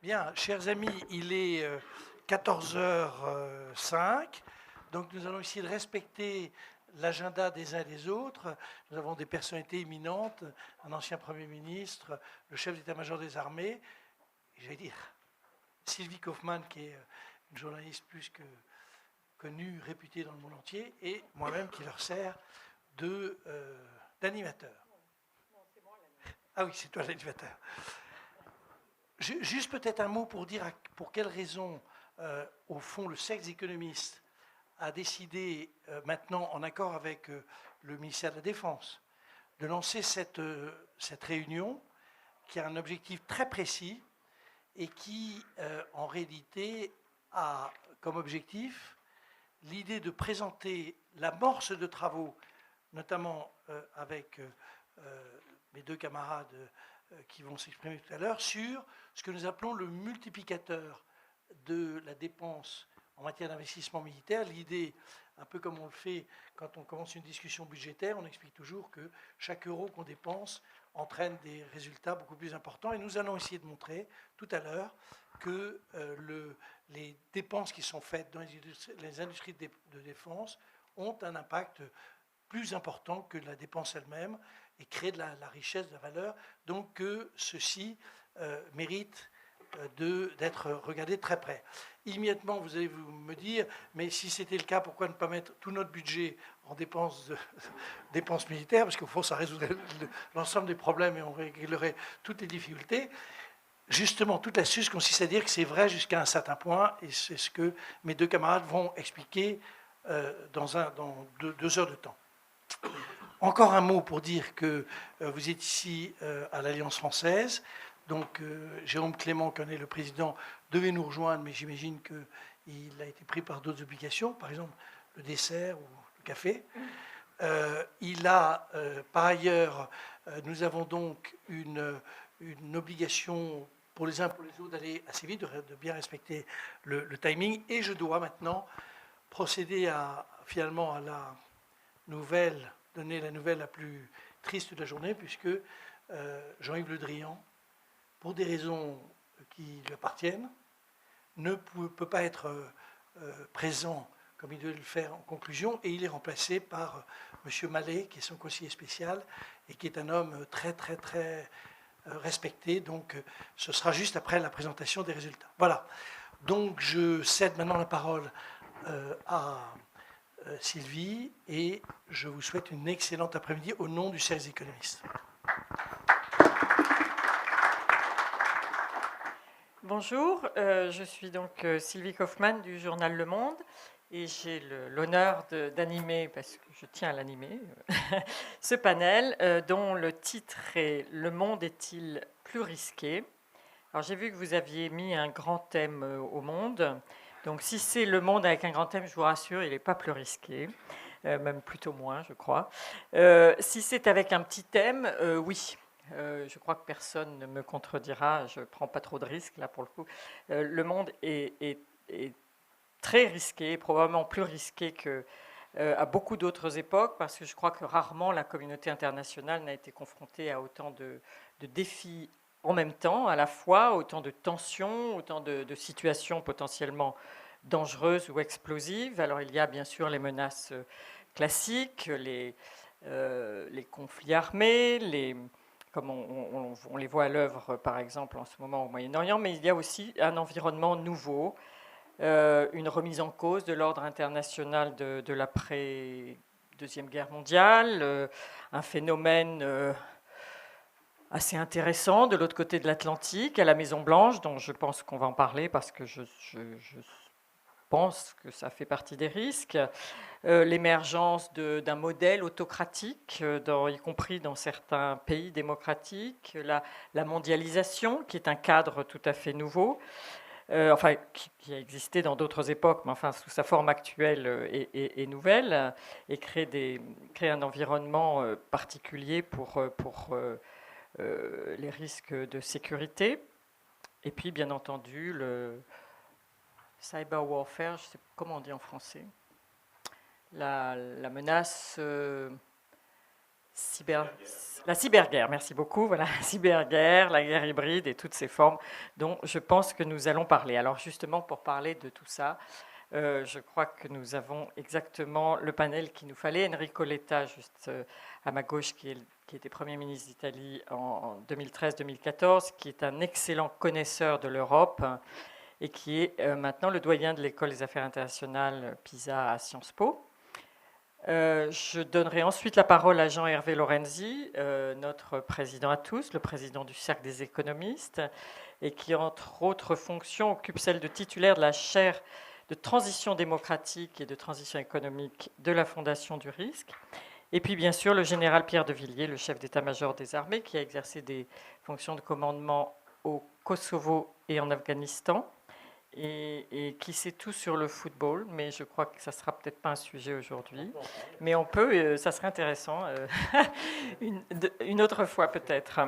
Bien, chers amis, il est 14h05, donc nous allons essayer de respecter l'agenda des uns et des autres. Nous avons des personnalités éminentes, un ancien Premier ministre, le chef d'état-major des armées, j'allais dire Sylvie Kaufmann, qui est une journaliste plus que connue, réputée dans le monde entier, et moi-même qui leur sert d'animateur. Ah oui, c'est toi l'animateur. Juste peut-être un mot pour dire pour quelles raisons, au fond, le sexe économiste a décidé, maintenant, en accord avec le ministère de la Défense, de lancer cette réunion qui a un objectif très précis et qui, en réalité, a comme objectif l'idée de présenter l'amorce de travaux, notamment avec mes deux camarades qui vont s'exprimer tout à l'heure, sur ce que nous appelons le multiplicateur de la dépense en matière d'investissement militaire. L'idée, un peu comme on le fait quand on commence une discussion budgétaire, on explique toujours que chaque euro qu'on dépense entraîne des résultats beaucoup plus importants. Et nous allons essayer de montrer tout à l'heure que les dépenses qui sont faites dans les industries de défense ont un impact plus important que la dépense elle-même et créer de la richesse, de la valeur. Donc que ceci mérite d'être regardé de très près. Immédiatement, vous allez me dire, mais si c'était le cas, pourquoi ne pas mettre tout notre budget en dépenses militaires? Parce qu'au fond, ça résoudrait l'ensemble des problèmes et on réglerait toutes les difficultés. Justement, toute l'astuce consiste à dire que c'est vrai jusqu'à un certain point, et c'est ce que mes deux camarades vont expliquer dans 2 heures de temps. Encore un mot pour dire que vous êtes ici à l'Alliance française. Donc Jérôme Clément, qui en est le président, devait nous rejoindre, mais j'imagine qu'il a été pris par d'autres obligations, par exemple le dessert ou le café. Par ailleurs, nous avons donc une obligation pour les uns et pour les autres d'aller assez vite, de bien respecter le timing. Et je dois maintenant procéder finalement à donner la nouvelle la plus triste de la journée, puisque Jean-Yves Le Drian, pour des raisons qui lui appartiennent, ne peut pas être présent comme il devait le faire en conclusion, et il est remplacé par M. Mallet, qui est son conseiller spécial, et qui est un homme très, très, très respecté. Donc ce sera juste après la présentation des résultats. Voilà. Donc je cède maintenant la parole à Sylvie, et je vous souhaite une excellente après-midi au nom du service économiste. Bonjour, je suis donc Sylvie Kaufmann du journal Le Monde et j'ai l'honneur d'animer, parce que je tiens à l'animer, ce panel dont le titre est « Le monde est-il plus risqué ?» Alors j'ai vu que vous aviez mis un grand thème au monde. Donc si c'est le monde avec un grand thème, je vous rassure, il n'est pas plus risqué, même plutôt moins, je crois. Si c'est avec un petit thème, oui. Je crois que personne ne me contredira, je ne prends pas trop de risques là pour le coup. Le monde est très risqué, probablement plus risqué qu'à beaucoup d'autres époques, parce que je crois que rarement la communauté internationale n'a été confrontée à autant de défis en même temps, à la fois, autant de tensions, autant de situations potentiellement dangereuses ou explosives. Alors il y a bien sûr les menaces classiques, les conflits armés, comme on les voit à l'œuvre par exemple en ce moment au Moyen-Orient, mais il y a aussi un environnement nouveau, une remise en cause de l'ordre international de l'après-Deuxième Guerre mondiale, un phénomène assez intéressant de l'autre côté de l'Atlantique, à la Maison-Blanche, dont je pense qu'on va en parler parce que je pense que ça fait partie des risques, l'émergence d'un modèle autocratique, y compris dans certains pays démocratiques, la mondialisation, qui est un cadre tout à fait nouveau, enfin, qui a existé dans d'autres époques, mais enfin, sous sa forme actuelle et nouvelle, et créer un environnement particulier pour les risques de sécurité. Et puis, bien entendu, le cyber warfare, je ne sais pas comment on dit en français, la menace la cyberguerre, merci beaucoup. Voilà, la cyberguerre, la guerre hybride et toutes ces formes dont je pense que nous allons parler. Alors justement, pour parler de tout ça, je crois que nous avons exactement le panel qu'il nous fallait. Enrico Letta, juste à ma gauche, qui était Premier ministre d'Italie en 2013-2014, qui est un excellent connaisseur de l'Europe et qui est maintenant le doyen de l'École des affaires internationales PISA à Sciences Po. Je donnerai ensuite la parole à Jean-Hervé Lorenzi, notre président à tous, le président du Cercle des économistes, et qui, entre autres fonctions, occupe celle de titulaire de la chaire de transition démocratique et de transition économique de la Fondation du Risque. Et puis, bien sûr, le général Pierre de Villiers, le chef d'état-major des armées, qui a exercé des fonctions de commandement au Kosovo et en Afghanistan, et qui sait tout sur le football, mais je crois que ça ne sera peut-être pas un sujet aujourd'hui. Mais on peut, ça serait intéressant, une autre fois peut-être.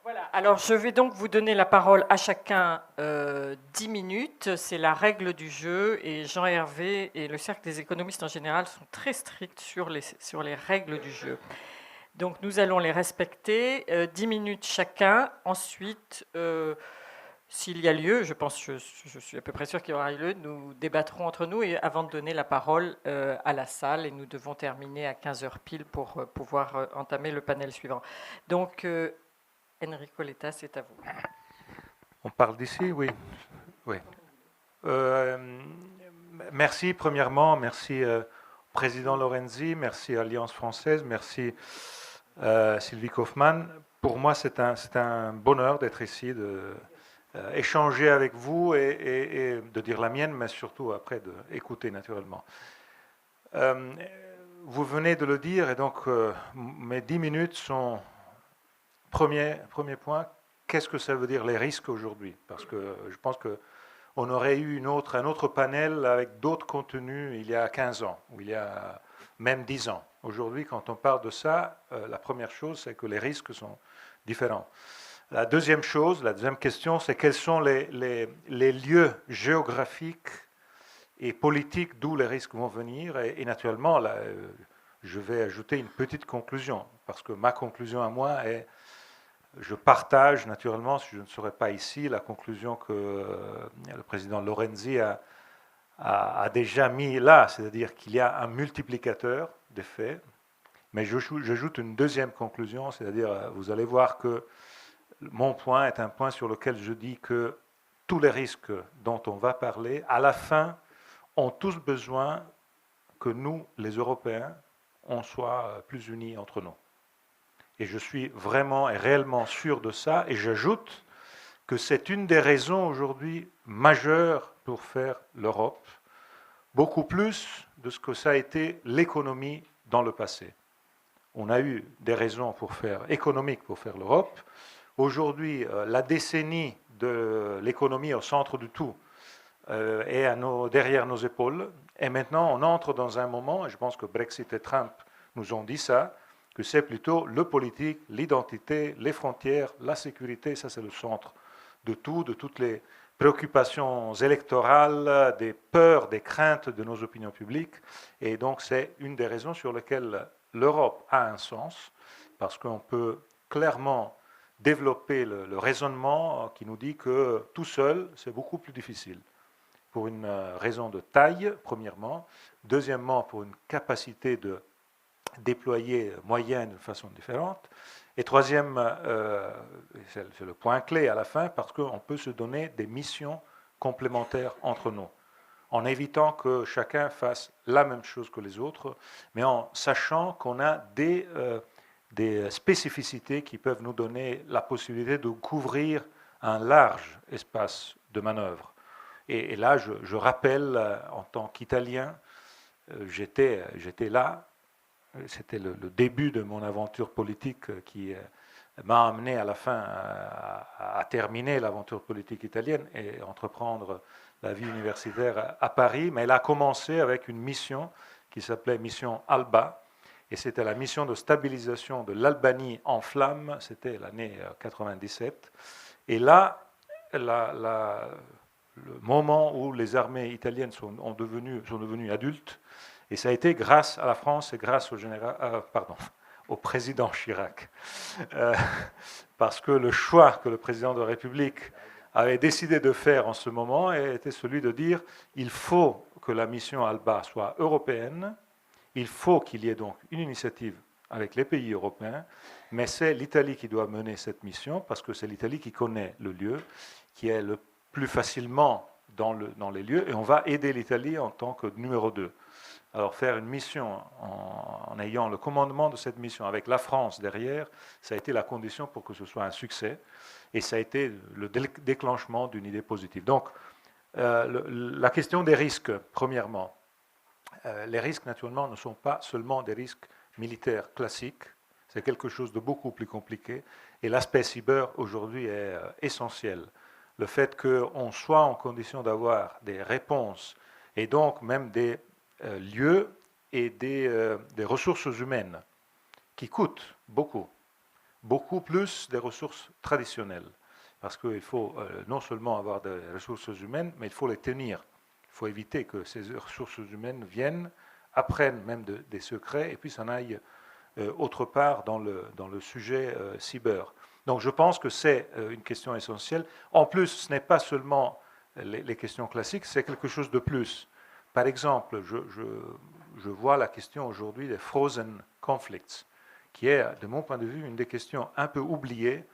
Voilà, alors je vais donc vous donner la parole à chacun 10 minutes, c'est la règle du jeu, et Jean-Hervé et le Cercle des économistes en général sont très stricts sur les règles du jeu. Donc nous allons les respecter, 10 minutes chacun, ensuite... s'il y a lieu, je pense, je suis à peu près sûr qu'il y aura lieu, nous débattrons entre nous et avant de donner la parole à la salle, et nous devons terminer à 15h pile pour pouvoir entamer le panel suivant. Donc, Enrico Letta, c'est à vous. On parle d'ici, oui. Oui. Merci, premièrement, merci Président Lorenzi, merci Alliance française, merci Sylvie Kaufmann. Pour moi, c'est un bonheur d'être ici, échanger avec vous et de dire la mienne, mais surtout après d'écouter naturellement. Vous venez de le dire, et donc mes 10 minutes sont, premier point, qu'est-ce que ça veut dire les risques aujourd'hui? Parce que je pense qu'on aurait eu un autre panel avec d'autres contenus il y a 15 ans, ou il y a même 10 ans. Aujourd'hui, quand on parle de ça, la première chose, c'est que les risques sont différents. La deuxième question, c'est quels sont les lieux géographiques et politiques d'où les risques vont venir. Et naturellement, là, je vais ajouter une petite conclusion, parce que ma conclusion à moi est, je partage naturellement, si je ne serais pas ici, la conclusion que le président Lorenzi a déjà mis là, c'est-à-dire qu'il y a un multiplicateur des faits. Mais j'ajoute une deuxième conclusion, c'est-à-dire, vous allez voir que mon point est un point sur lequel je dis que tous les risques dont on va parler, à la fin, ont tous besoin que nous, les Européens, on soit plus unis entre nous. Et je suis vraiment et réellement sûr de ça. Et j'ajoute que c'est une des raisons aujourd'hui majeures pour faire l'Europe, beaucoup plus de ce que ça a été l'économie dans le passé. On a eu des raisons économiques pour faire l'Europe. Aujourd'hui, la décennie de l'économie au centre du tout est derrière nos épaules. Et maintenant, on entre dans un moment, et je pense que Brexit et Trump nous ont dit ça, que c'est plutôt le politique, l'identité, les frontières, la sécurité, ça c'est le centre de tout, de toutes les préoccupations électorales, des peurs, des craintes de nos opinions publiques. Et donc c'est une des raisons sur lesquelles l'Europe a un sens, parce qu'on peut clairement développer le raisonnement qui nous dit que tout seul, c'est beaucoup plus difficile. Pour une raison de taille, premièrement. Deuxièmement, pour une capacité de déployer moyens de façon différente. Et troisième, c'est le point clé à la fin, parce qu'on peut se donner des missions complémentaires entre nous, en évitant que chacun fasse la même chose que les autres, mais en sachant qu'on a des spécificités qui peuvent nous donner la possibilité de couvrir un large espace de manœuvre. Et là, je rappelle, en tant qu'Italien, j'étais là, c'était le début de mon aventure politique qui m'a amené à la fin à terminer l'aventure politique italienne et entreprendre la vie universitaire à Paris, mais elle a commencé avec une mission qui s'appelait Mission Alba, et c'était la mission de stabilisation de l'Albanie en flammes, c'était l'année 97. Et là, le moment où les armées italiennes sont devenues adultes, et ça a été grâce à la France et grâce au président Chirac. Parce que le choix que le président de la République avait décidé de faire en ce moment était celui de dire il faut que la mission ALBA soit européenne, il faut qu'il y ait donc une initiative avec les pays européens, mais c'est l'Italie qui doit mener cette mission parce que c'est l'Italie qui connaît le lieu, qui est le plus facilement dans les lieux, et on va aider l'Italie en tant que numéro 2. Alors faire une mission en ayant le commandement de cette mission avec la France derrière, ça a été la condition pour que ce soit un succès, et ça a été le déclenchement d'une idée positive. Donc la question des risques, premièrement. Les risques, naturellement, ne sont pas seulement des risques militaires classiques, c'est quelque chose de beaucoup plus compliqué, et l'aspect cyber aujourd'hui est essentiel. Le fait qu'on soit en condition d'avoir des réponses, et donc même des lieux et des ressources humaines qui coûtent beaucoup, beaucoup plus des ressources traditionnelles. Parce qu'il faut non seulement avoir des ressources humaines, mais il faut les tenir. Il faut éviter que ces ressources humaines viennent, apprennent même des secrets et puis s'en aillent autre part dans le sujet cyber. Donc je pense que c'est une question essentielle. En plus, ce n'est pas seulement les questions classiques, c'est quelque chose de plus. Par exemple, je vois la question aujourd'hui des frozen conflicts, qui est, de mon point de vue, une des questions un peu oubliées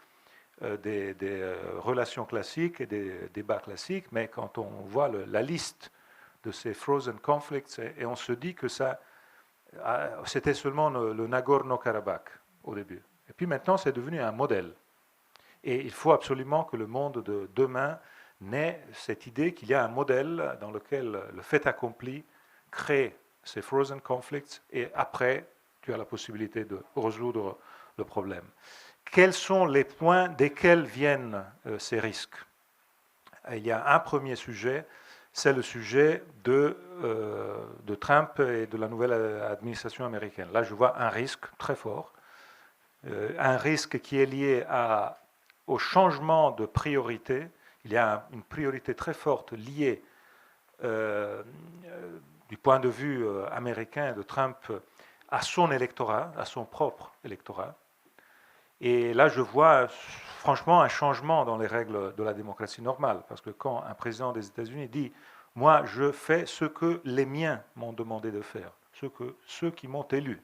des relations classiques et des débats classiques, mais quand on voit la liste de ces frozen conflicts, et on se dit que c'était seulement le Nagorno-Karabakh au début. Et puis maintenant, c'est devenu un modèle. Et il faut absolument que le monde de demain n'ait cette idée qu'il y a un modèle dans lequel le fait accompli crée ces frozen conflicts, et après, tu as la possibilité de résoudre le problème. Quels sont les points desquels viennent ces risques? Il y a un premier sujet, c'est le sujet de Trump et de la nouvelle administration américaine. Là, je vois un risque très fort, un risque qui est lié au changement de priorité. Il y a une priorité très forte liée du point de vue américain de Trump à son électorat, à son propre électorat. Et là, je vois franchement un changement dans les règles de la démocratie normale, parce que quand un président des États-Unis dit « moi, je fais ce que les miens m'ont demandé de faire, ceux qui m'ont élu »,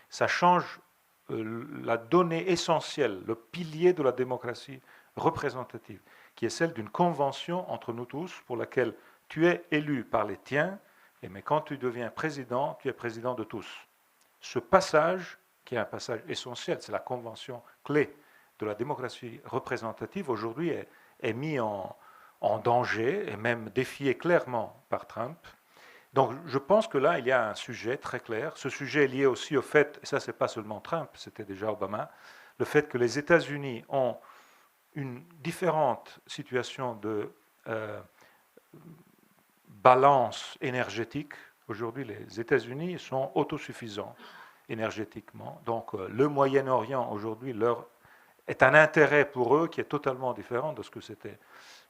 ça change la donnée essentielle, le pilier de la démocratie représentative, qui est celle d'une convention entre nous tous, pour laquelle tu es élu par les tiens, mais quand tu deviens président, tu es président de tous. Ce passage, qui est un passage essentiel, c'est la convention clé de la démocratie représentative, aujourd'hui est mis en danger et même défié clairement par Trump. Donc je pense que là, il y a un sujet très clair. Ce sujet est lié aussi au fait, et ça c'est pas seulement Trump, c'était déjà Obama, le fait que les États-Unis ont une différente situation de balance énergétique. Aujourd'hui, les États-Unis sont autosuffisants énergétiquement. Donc le Moyen-Orient aujourd'hui est un intérêt pour eux qui est totalement différent de ce que c'était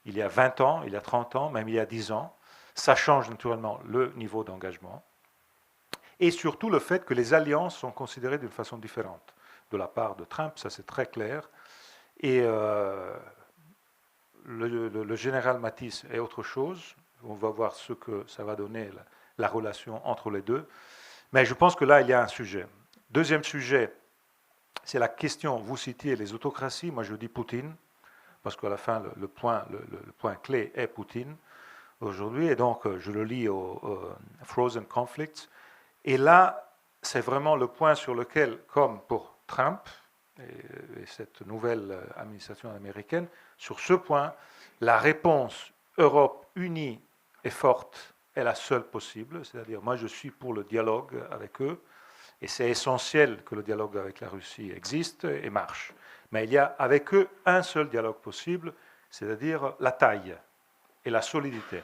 il y a 20 ans, il y a 30 ans, même il y a 10 ans. Ça change naturellement le niveau d'engagement. Et surtout le fait que les alliances sont considérées d'une façon différente de la part de Trump, ça c'est très clair. Et le général Mattis est autre chose. On va voir ce que ça va donner, la relation entre les deux. Mais je pense que là, il y a un sujet. Deuxième sujet, c'est la question, vous citiez les autocraties, moi je dis Poutine, parce qu'à la fin, le point clé est Poutine aujourd'hui, et donc je le lis au Frozen Conflicts. Et là, c'est vraiment le point sur lequel, comme pour Trump et cette nouvelle administration américaine, sur ce point, la réponse Europe unie et forte est la seule possible, c'est-à-dire moi je suis pour le dialogue avec eux, et c'est essentiel que le dialogue avec la Russie existe et marche. Mais il y a avec eux un seul dialogue possible, c'est-à-dire la taille et la solidité.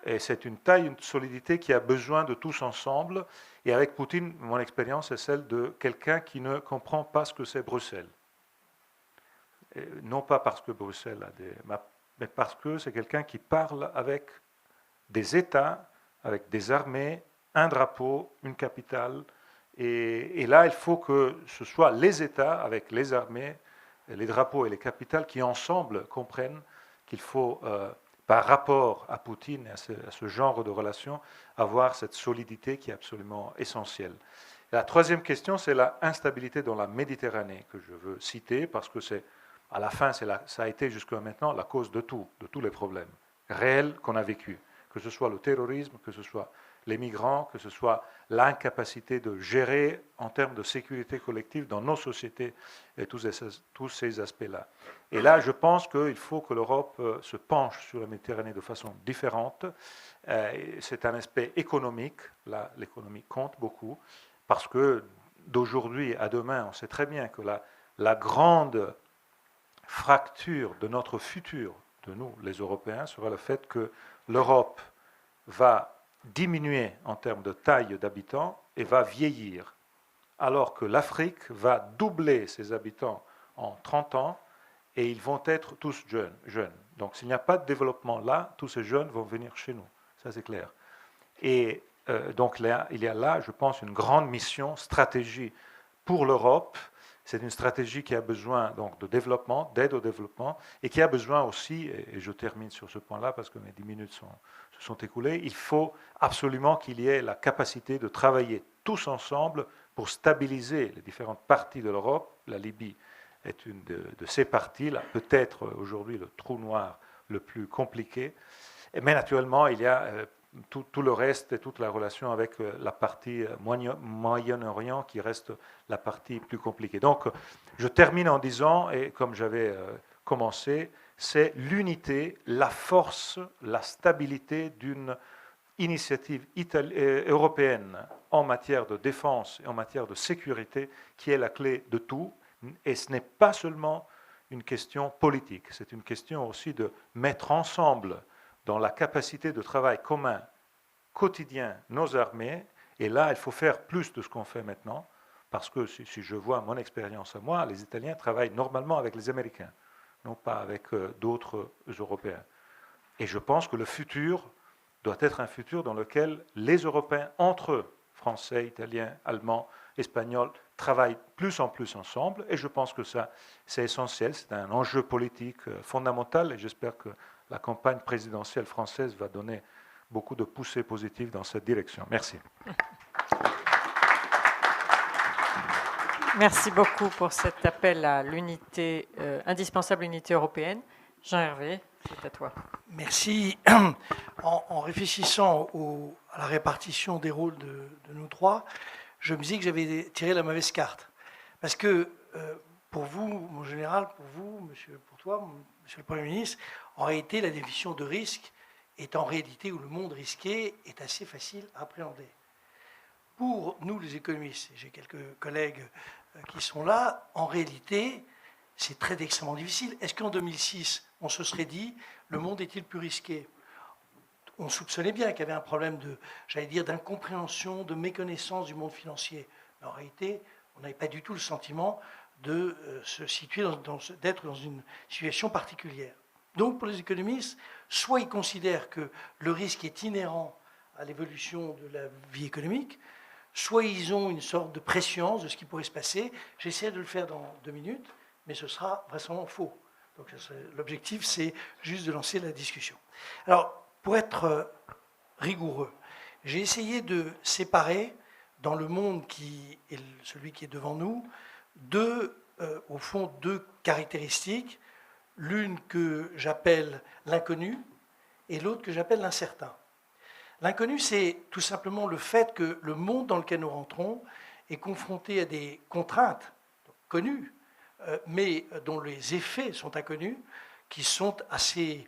Et c'est une taille, une solidité qui a besoin de tous ensemble. Et avec Poutine, mon expérience est celle de quelqu'un qui ne comprend pas ce que c'est Bruxelles. Et non pas parce que Bruxelles mais parce que c'est quelqu'un qui parle avec des États, avec des armées, un drapeau, une capitale Et là, il faut que ce soit les États, avec les armées, les drapeaux et les capitales, qui ensemble comprennent qu'il faut, par rapport à Poutine et à ce genre de relations, avoir cette solidité qui est absolument essentielle. Et la troisième question, c'est l'instabilité dans la Méditerranée, que je veux citer, parce que à la fin, ça a été jusqu'à maintenant la cause de tous les problèmes réels qu'on a vécus, que ce soit le terrorisme, que ce soit les migrants, que ce soit l'incapacité de gérer en termes de sécurité collective dans nos sociétés et tous ces aspects-là. Et là, je pense qu'il faut que l'Europe se penche sur la Méditerranée de façon différente. C'est un aspect économique. Là, l'économie compte beaucoup, parce que d'aujourd'hui à demain, on sait très bien que la grande fracture de notre futur, de nous, les Européens, sera le fait que l'Europe va diminuer en termes de taille d'habitants et va vieillir, alors que l'Afrique va doubler ses habitants en 30 ans et ils vont être tous jeunes. Donc s'il n'y a pas de développement là, tous ces jeunes vont venir chez nous, ça c'est clair. Et donc là, il y a là, je pense, une grande mission, stratégie pour l'Europe. C'est une stratégie qui a besoin donc de développement, d'aide au développement, et qui a besoin aussi, et je termine sur ce point-là parce que mes 10 minutes se sont écoulées, il faut absolument qu'il y ait la capacité de travailler tous ensemble pour stabiliser les différentes parties de l'Europe. La Libye est une de ces parties-là, peut-être aujourd'hui le trou noir le plus compliqué. Mais naturellement, il y a tout le reste et toute la relation avec la partie Moyen-Orient qui reste la partie plus compliquée. Donc, je termine en disant, et comme j'avais commencé, c'est l'unité, la force, la stabilité d'une initiative européenne en matière de défense et en matière de sécurité qui est la clé de tout. Et ce n'est pas seulement une question politique, c'est une question aussi de mettre ensemble dans la capacité de travail commun quotidien nos armées. Et là, il faut faire plus de ce qu'on fait maintenant, parce que si je vois mon expérience à moi, les Italiens travaillent normalement avec les Américains, non pas avec d'autres Européens. Et je pense que le futur doit être un futur dans lequel les Européens, entre eux, Français, Italiens, Allemands, Espagnols, travaillent plus en plus ensemble. Et je pense que ça, c'est essentiel, c'est un enjeu politique fondamental. Et j'espère que la campagne présidentielle française va donner beaucoup de poussées positives dans cette direction. Merci. Merci beaucoup pour cet appel à l'unité, indispensable unité européenne. Jean-Hervé, c'est à toi. Merci. En réfléchissant à la répartition des rôles de nous trois, je me dis que j'avais tiré la mauvaise carte. Parce que pour vous, mon général, pour vous, pour toi, monsieur le Premier ministre, en réalité, la définition de risque est en réalité où le monde risqué est assez facile à appréhender. Pour nous, les économistes, et j'ai quelques collègues qui sont là, en réalité, c'est extrêmement difficile. Est-ce qu'en 2006, on se serait dit, le monde est-il plus risqué? On soupçonnait bien qu'il y avait un problème d'incompréhension, de méconnaissance du monde financier. Mais en réalité, on n'avait pas du tout le sentiment de se situer d'être dans une situation particulière. Donc, pour les économistes, soit ils considèrent que le risque est inhérent à l'évolution de la vie économique, soit ils ont une sorte de prescience de ce qui pourrait se passer. J'essaie de le faire dans 2 minutes, mais ce sera vraisemblablement faux. Donc, l'objectif, c'est juste de lancer la discussion. Alors, pour être rigoureux, j'ai essayé de séparer dans le monde qui est celui qui est devant nous, au fond, deux caractéristiques. L'une que j'appelle l'inconnu et l'autre que j'appelle l'incertain. L'inconnu, c'est tout simplement le fait que le monde dans lequel nous rentrons est confronté à des contraintes connues, mais dont les effets sont inconnus, qui sont assez,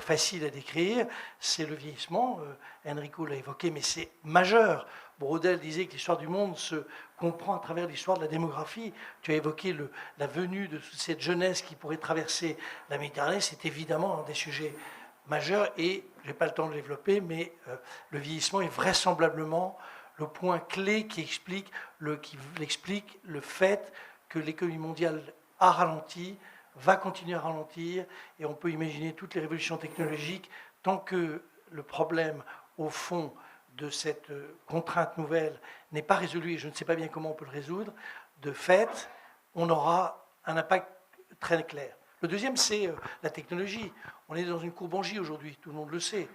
faciles à décrire. C'est le vieillissement, Enrico l'a évoqué, mais c'est majeur. Braudel disait que l'histoire du monde se comprend à travers l'histoire de la démographie. Tu as évoqué la venue de toute cette jeunesse qui pourrait traverser la Méditerranée. C'est évidemment un des sujets majeurs et, je n'ai pas le temps de le développer, mais le vieillissement est vraisemblablement le point clé qui explique le fait que l'économie mondiale a ralenti, va continuer à ralentir, et on peut imaginer toutes les révolutions technologiques tant que le problème, au fond, de cette contrainte nouvelle n'est pas résolu, et je ne sais pas bien comment on peut le résoudre, de fait, on aura un impact très clair. Le deuxième, c'est la technologie. On est dans une courbe en J aujourd'hui, tout le monde le sait.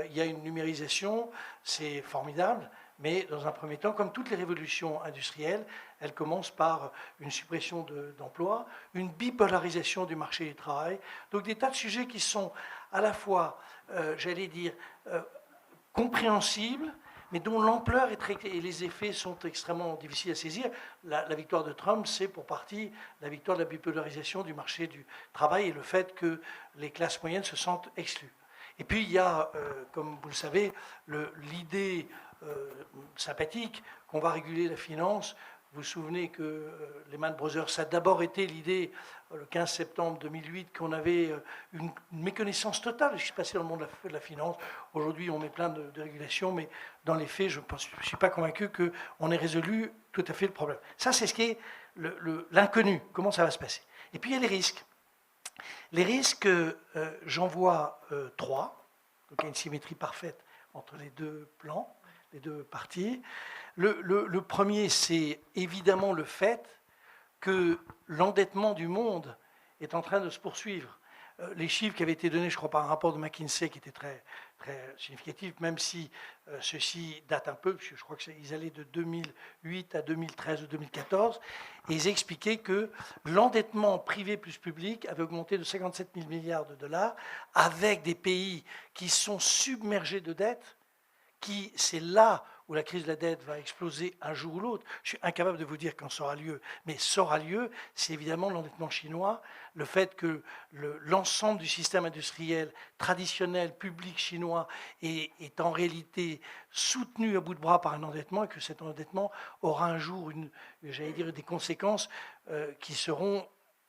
Il y a une numérisation, c'est formidable, mais dans un premier temps, comme toutes les révolutions industrielles, elles commencent par une suppression d'emplois, une bipolarisation du marché du travail, donc des tas de sujets qui sont à la fois, j'allais dire, compréhensibles, mais dont l'ampleur et les effets sont extrêmement difficiles à saisir. La victoire de Trump, c'est pour partie la victoire de la bipolarisation du marché du travail et le fait que les classes moyennes se sentent exclues. Et puis il y a, comme vous le savez, l'idée sympathique qu'on va réguler la finance. Vous vous souvenez que Lehman Brothers, ça a d'abord été l'idée, le 15 septembre 2008, qu'on avait une méconnaissance totale de ce qui se passait dans le monde de la finance. Aujourd'hui, on met plein de régulations, mais dans les faits, je ne suis pas convaincu qu'on ait résolu tout à fait le problème. Ça, c'est ce qui est l'inconnu, comment ça va se passer. Et puis, il y a les risques. Les risques, j'en vois trois. Donc, il y a une symétrie parfaite entre les deux plans, les deux parties. Le premier, c'est évidemment le fait que l'endettement du monde est en train de se poursuivre. Les chiffres qui avaient été donnés, je crois, par un rapport de McKinsey qui était très, très significatif, même si ceci date un peu, puisque je crois qu'ils allaient de 2008 à 2013 ou 2014, et ils expliquaient que l'endettement privé plus public avait augmenté de 57 000 milliards de dollars, avec des pays qui sont submergés de dettes, c'est là où la crise de la dette va exploser un jour ou l'autre. Je suis incapable de vous dire quand ça aura lieu, mais ça aura lieu, c'est évidemment l'endettement chinois, le fait que l'ensemble du système industriel traditionnel, public chinois est en réalité soutenu à bout de bras par un endettement et que cet endettement aura un jour, j'allais dire, des conséquences qui seront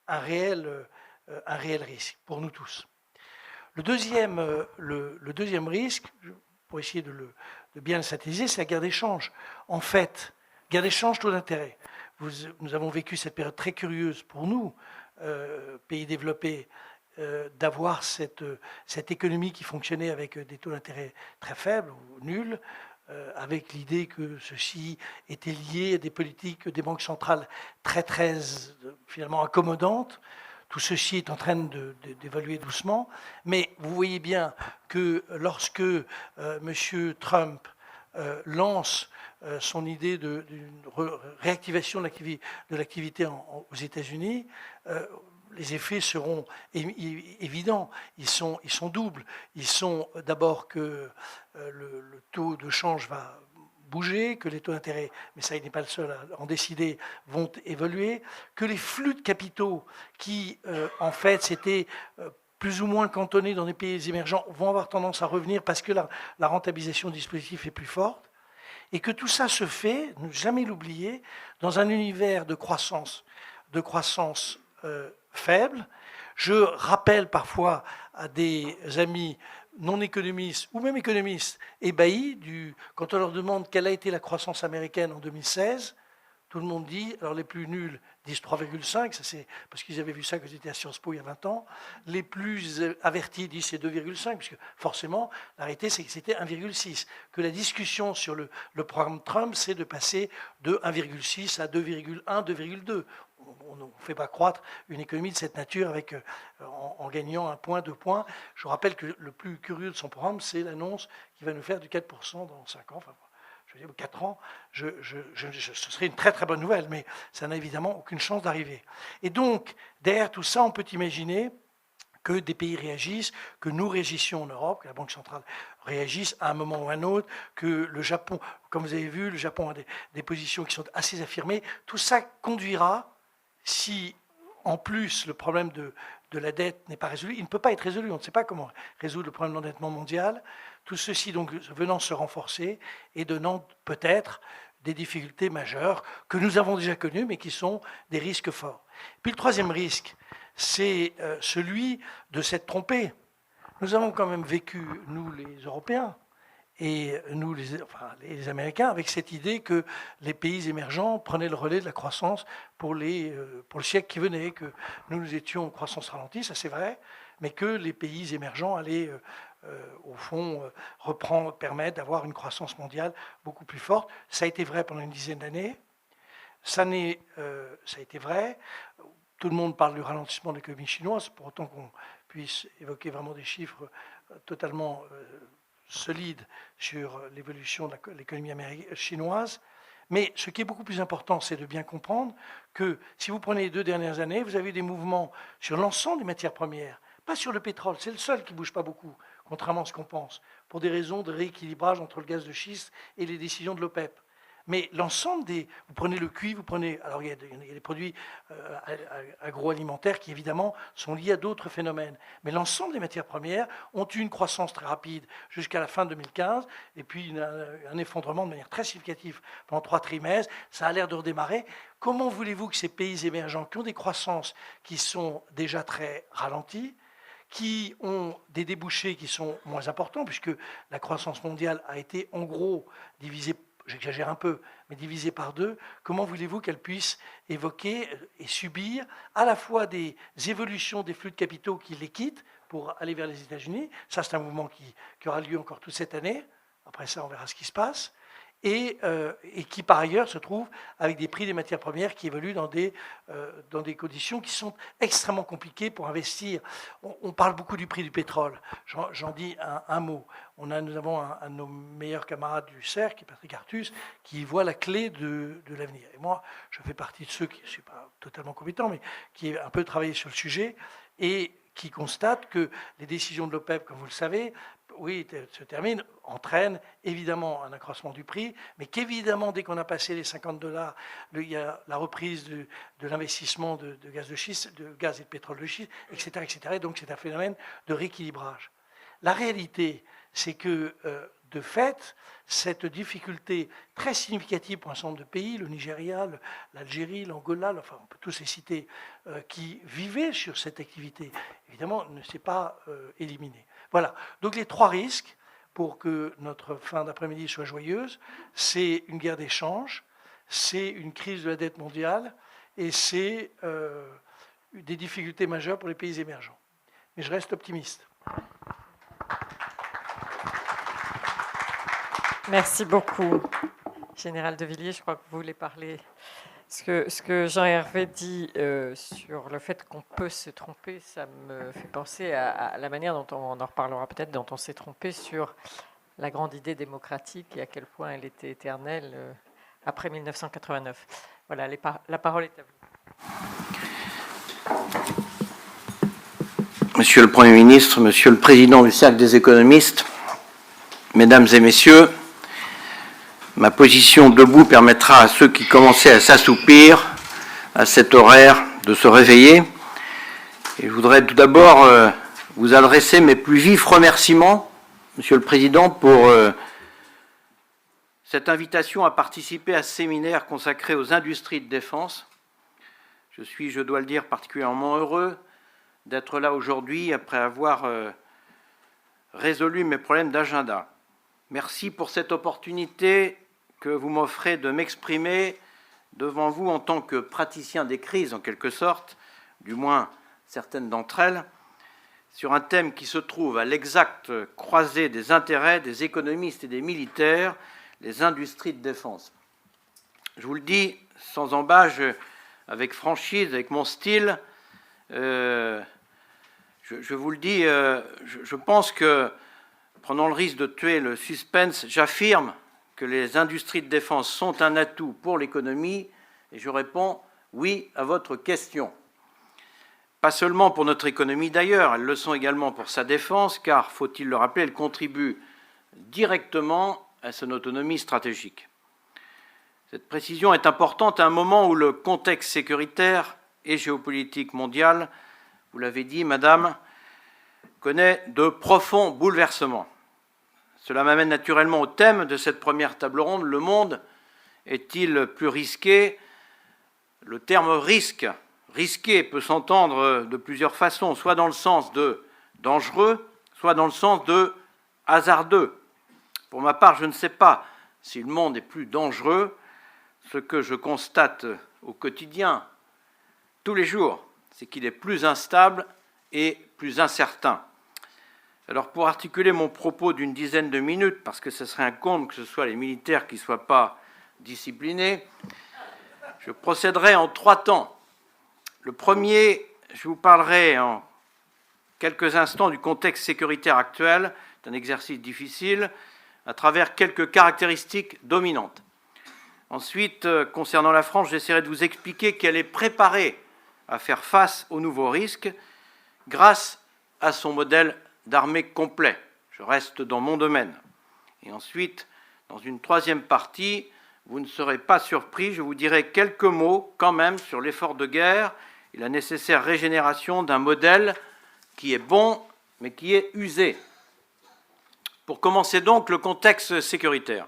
un réel risque pour nous tous. Le deuxième risque, pour essayer de bien le synthétiser, c'est la guerre d'échange. En fait, guerre d'échange, taux d'intérêt. Nous avons vécu cette période très curieuse pour nous, pays développés, d'avoir cette économie qui fonctionnait avec des taux d'intérêt très faibles ou nuls, avec l'idée que ceci était lié à des politiques des banques centrales très, très finalement accommodantes. Tout ceci est en train d'évoluer doucement, mais vous voyez bien que lorsque M. Trump lance son idée d'une réactivation de l'activité aux États-Unis, les effets seront évidents, ils sont doubles. Ils sont d'abord que le taux de change va bouger, que les taux d'intérêt, mais ça il n'est pas le seul à en décider, vont évoluer, que les flux de capitaux qui en fait s'étaient plus ou moins cantonnés dans des pays émergents vont avoir tendance à revenir parce que la rentabilisation du dispositif est plus forte, et que tout ça se fait, ne jamais l'oublier, dans un univers de croissance faible. Je rappelle parfois à des amis non économistes ou même économistes ébahis, quand on leur demande quelle a été la croissance américaine en 2016, tout le monde dit, alors les plus nuls disent 3,5, ça c'est parce qu'ils avaient vu ça quand ils étaient à Sciences Po il y a 20 ans, les plus avertis disent c'est 2,5, puisque forcément la réalité c'est que c'était 1,6, que la discussion sur le programme Trump c'est de passer de 1,6 à 2,1, 2,2. On ne fait pas croître une économie de cette nature en gagnant 1 point, 2 points. Je vous rappelle que le plus curieux de son programme, c'est l'annonce qui va nous faire du 4% dans 5 ans, enfin, je veux dire 4 ans. Ce serait une très très bonne nouvelle, mais ça n'a évidemment aucune chance d'arriver. Et donc, derrière tout ça, on peut imaginer que des pays réagissent, que nous réagissions en Europe, que la Banque centrale réagisse à un moment ou à un autre, que le Japon, comme vous avez vu, le Japon a des positions qui sont assez affirmées. Tout ça conduira, si en plus le problème de la dette n'est pas résolu, il ne peut pas être résolu, on ne sait pas comment résoudre le problème de l'endettement mondial, tout ceci donc venant se renforcer et donnant peut-être des difficultés majeures que nous avons déjà connues, mais qui sont des risques forts. Puis le troisième risque, c'est celui de s'être trompé. Nous avons quand même vécu, nous les Européens, et nous, les Américains, avec cette idée que les pays émergents prenaient le relais de la croissance pour le siècle qui venait, que nous étions en croissance ralentie, ça c'est vrai, mais que les pays émergents allaient au fond, permettre d'avoir une croissance mondiale beaucoup plus forte. Ça a été vrai pendant une dizaine d'années. Ça a été vrai. Tout le monde parle du ralentissement de l'économie chinoise, pour autant qu'on puisse évoquer vraiment des chiffres totalement solides sur l'évolution de l'économie chinoise. Mais ce qui est beaucoup plus important, c'est de bien comprendre que si vous prenez les 2 dernières années, vous avez eu des mouvements sur l'ensemble des matières premières, pas sur le pétrole, c'est le seul qui ne bouge pas beaucoup, contrairement à ce qu'on pense, pour des raisons de rééquilibrage entre le gaz de schiste et les décisions de l'OPEP. Mais l'ensemble des... Vous prenez le cuivre, vous prenez... Alors, il y a des produits agroalimentaires qui, évidemment, sont liés à d'autres phénomènes. Mais l'ensemble des matières premières ont eu une croissance très rapide jusqu'à la fin 2015, et puis un effondrement de manière très significative pendant 3 trimestres. Ça a l'air de redémarrer. Comment voulez-vous que ces pays émergents, qui ont des croissances qui sont déjà très ralenties, qui ont des débouchés qui sont moins importants, puisque la croissance mondiale a été, en gros, divisée, j'exagère un peu, mais divisée par 2, comment voulez-vous qu'elle puisse évoquer et subir à la fois des évolutions des flux de capitaux qui les quittent pour aller vers les États-Unis, ça c'est un mouvement qui aura lieu encore toute cette année, après ça on verra ce qui se passe, et qui par ailleurs se trouve avec des prix des matières premières qui évoluent dans des conditions qui sont extrêmement compliquées pour investir. On parle beaucoup du prix du pétrole, j'en dis un mot. Nous avons un de nos meilleurs camarades du CERF, qui est Patrick Artus, qui voit la clé de l'avenir. Et moi, je fais partie de ceux qui, je ne suis pas totalement compétent, mais qui a un peu travaillé sur le sujet, et qui constate que les décisions de l'OPEP, comme vous le savez, oui, se terminent, entraînent évidemment un accroissement du prix, mais qu'évidemment, dès qu'on a passé les $50, il y a la reprise de l'investissement de gaz de schiste, de gaz et de pétrole de schiste, etc., etc. Et donc, c'est un phénomène de rééquilibrage. La réalité, c'est que, de fait, cette difficulté très significative pour un certain nombre de pays, le Nigeria, l'Algérie, l'Angola, enfin, on peut tous les citer, qui vivaient sur cette activité, évidemment, ne s'est pas éliminée. Voilà. Donc, les 3 risques, pour que notre fin d'après-midi soit joyeuse, c'est une guerre d'échange, c'est une crise de la dette mondiale, et c'est des difficultés majeures pour les pays émergents. Mais je reste optimiste. Merci beaucoup, Général de Villiers. Je crois que vous voulez parler. Ce que Jean-Hervé dit sur le fait qu'on peut se tromper, ça me fait penser à la manière dont on en reparlera peut-être, dont on s'est trompé sur la grande idée démocratique et à quel point elle était éternelle après 1989. Voilà, la parole est à vous. Monsieur le Premier ministre, Monsieur le Président du Cercle des économistes, Mesdames et Messieurs, ma position debout permettra à ceux qui commençaient à s'assoupir à cet horaire de se réveiller. Et je voudrais tout d'abord vous adresser mes plus vifs remerciements, Monsieur le Président, pour cette invitation à participer à ce séminaire consacré aux industries de défense. Je suis, je dois le dire, particulièrement heureux d'être là aujourd'hui après avoir résolu mes problèmes d'agenda. Merci pour cette opportunité que vous m'offrez de m'exprimer devant vous en tant que praticien des crises, en quelque sorte, du moins certaines d'entre elles, sur un thème qui se trouve à l'exacte croisée des intérêts des économistes et des militaires, les industries de défense. Je vous le dis sans embâche, avec franchise, avec mon style, je vous le dis, je pense que, prenant le risque de tuer le suspense, j'affirme que les industries de défense sont un atout pour l'économie, et je réponds oui à votre question. Pas seulement pour notre économie d'ailleurs, elles le sont également pour sa défense, car, faut-il le rappeler, elles contribuent directement à son autonomie stratégique. Cette précision est importante à un moment où le contexte sécuritaire et géopolitique mondial, vous l'avez dit, Madame, connaît de profonds bouleversements. Cela m'amène naturellement au thème de cette première table ronde. Le monde est-il plus risqué? Le terme risqué peut s'entendre de plusieurs façons, soit dans le sens de dangereux, soit dans le sens de hasardeux. Pour ma part, je ne sais pas si le monde est plus dangereux. Ce que je constate au quotidien, tous les jours, c'est qu'il est plus instable et plus incertain. Alors pour articuler mon propos d'une dizaine de minutes, parce que ce serait un comble que ce soit les militaires qui ne soient pas disciplinés, je procéderai en 3 temps. Le premier, je vous parlerai en quelques instants du contexte sécuritaire actuel, c'est un exercice difficile, à travers quelques caractéristiques dominantes. Ensuite, concernant la France, j'essaierai de vous expliquer qu'elle est préparée à faire face aux nouveaux risques grâce à son modèle d'armée complet. Je reste dans mon domaine. Et ensuite, dans une 3e partie, vous ne serez pas surpris, je vous dirai quelques mots quand même sur l'effort de guerre et la nécessaire régénération d'un modèle qui est bon, mais qui est usé. Pour commencer donc, le contexte sécuritaire.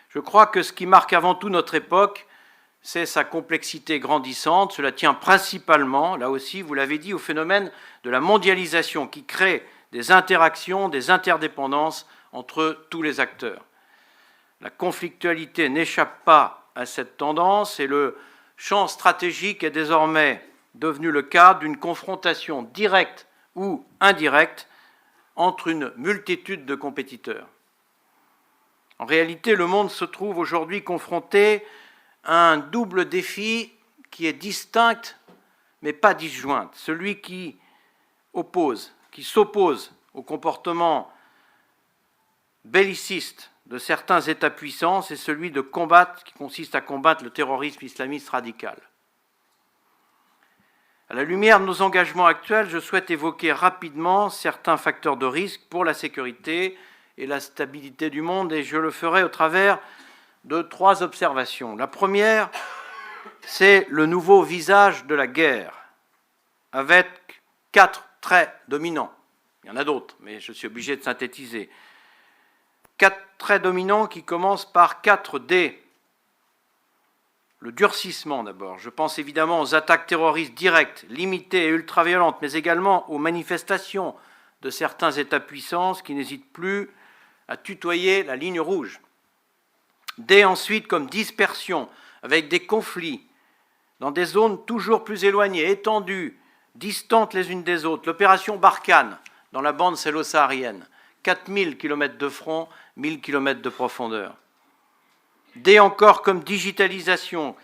Je crois que ce qui marque avant tout notre époque, c'est sa complexité grandissante. Cela tient principalement, là aussi, vous l'avez dit, au phénomène de la mondialisation qui crée des interactions, des interdépendances entre tous les acteurs. La conflictualité n'échappe pas à cette tendance et le champ stratégique est désormais devenu le cadre d'une confrontation directe ou indirecte entre une multitude de compétiteurs. En réalité, le monde se trouve aujourd'hui confronté à un double défi qui est distinct mais pas disjoint, celui qui s'oppose au comportement belliciste de certains États-puissances et celui qui consiste à combattre le terrorisme islamiste radical. À la lumière de nos engagements actuels, je souhaite évoquer rapidement certains facteurs de risque pour la sécurité et la stabilité du monde, et je le ferai au travers de 3 observations. La première, c'est le nouveau visage de la guerre, avec 4 traits dominants. Il y en a d'autres, mais je suis obligé de synthétiser. 4 traits dominants qui commencent par 4 D. Le durcissement d'abord. Je pense évidemment aux attaques terroristes directes, limitées et ultra-violentes, mais également aux manifestations de certains États-puissances qui n'hésitent plus à tutoyer la ligne rouge. D ensuite comme dispersion, avec des conflits dans des zones toujours plus éloignées, étendues, distantes les unes des autres. L'opération Barkhane, dans la bande sahélo-saharienne, 4000 km de front, 1000 km de profondeur. D encore comme digitalisation,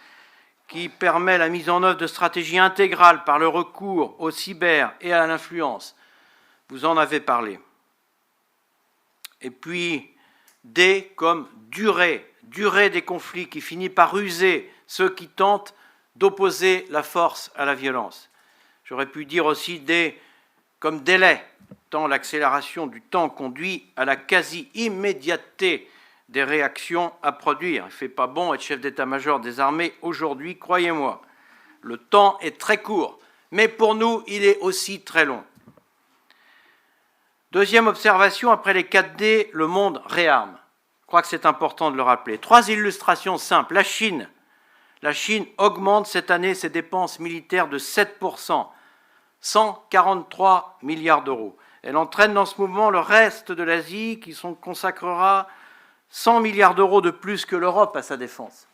qui permet la mise en œuvre de stratégies intégrales par le recours au cyber et à l'influence. Vous en avez parlé. Et puis, D comme durée des conflits qui finit par user ceux qui tentent d'opposer la force à la violence. J'aurais pu dire aussi D comme délai, tant l'accélération du temps conduit à la quasi-immédiateté des réactions à produire. Il ne fait pas bon être chef d'état-major des armées aujourd'hui, croyez-moi. Le temps est très court, mais pour nous, il est aussi très long. Deuxième observation, après les 4D, le monde réarme. Je crois que c'est important de le rappeler. 3 illustrations simples. La Chine augmente cette année ses dépenses militaires de 7%, 143 milliards d'euros. Elle entraîne dans ce mouvement le reste de l'Asie qui consacrera 100 milliards d'euros de plus que l'Europe à sa défense.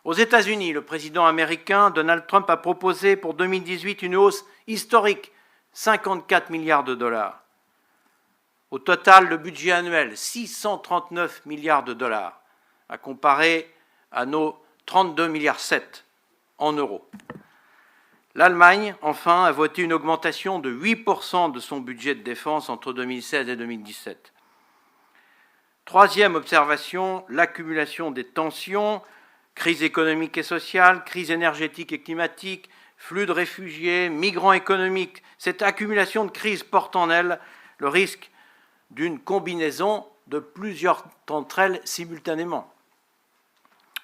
Aux États-Unis, le président américain Donald Trump a proposé pour 2018 une hausse historique, 54 milliards de dollars. Au total, le budget annuel, 639 milliards de dollars, à comparer à nos 32,7 milliards en euros. L'Allemagne, enfin, a voté une augmentation de 8% de son budget de défense entre 2016 et 2017. Troisième observation, l'accumulation des tensions, crise économique et sociale, crise énergétique et climatique, flux de réfugiés, migrants économiques. Cette accumulation de crises porte en elle le risque d'une combinaison de plusieurs d'entre elles simultanément.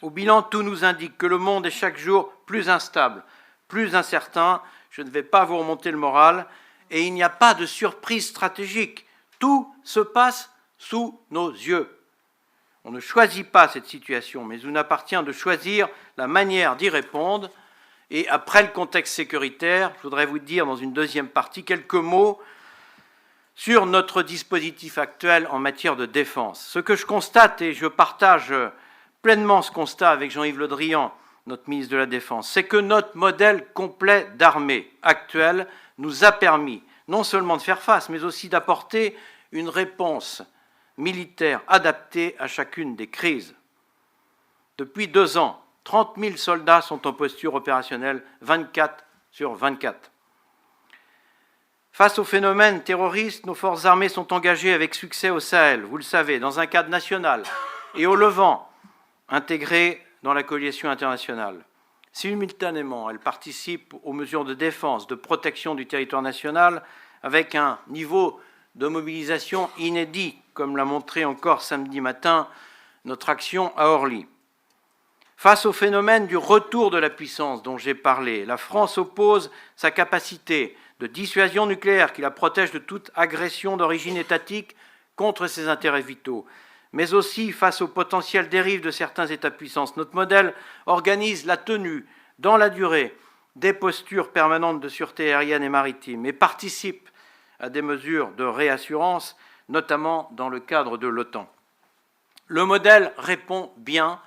Au bilan, tout nous indique que le monde est chaque jour plus instable, plus incertain. Je ne vais pas vous remonter le moral, et il n'y a pas de surprise stratégique. Tout se passe sous nos yeux. On ne choisit pas cette situation, mais il nous appartient de choisir la manière d'y répondre. Et après le contexte sécuritaire, je voudrais vous dire dans une deuxième partie quelques mots sur notre dispositif actuel en matière de défense. Ce que je constate, et je partage pleinement ce constat avec Jean-Yves Le Drian, notre ministre de la Défense, c'est que notre modèle complet d'armée actuel nous a permis non seulement de faire face, mais aussi d'apporter une réponse militaire adaptée à chacune des crises. Depuis 2 ans, 30 000 soldats sont en posture opérationnelle 24/24. Face au phénomène terroriste, nos forces armées sont engagées avec succès au Sahel, vous le savez, dans un cadre national, et au Levant, intégrées dans la coalition internationale. Simultanément, elles participent aux mesures de défense, de protection du territoire national, avec un niveau de mobilisation inédit, comme l'a montré encore samedi matin notre action à Orly. Face au phénomène du retour de la puissance dont j'ai parlé, la France oppose sa capacité de dissuasion nucléaire qui la protège de toute agression d'origine étatique contre ses intérêts vitaux, mais aussi face aux potentielles dérives de certains États-puissances. Notre modèle organise la tenue, dans la durée, des postures permanentes de sûreté aérienne et maritime et participe à des mesures de réassurance, notamment dans le cadre de l'OTAN. Le modèle répond bien,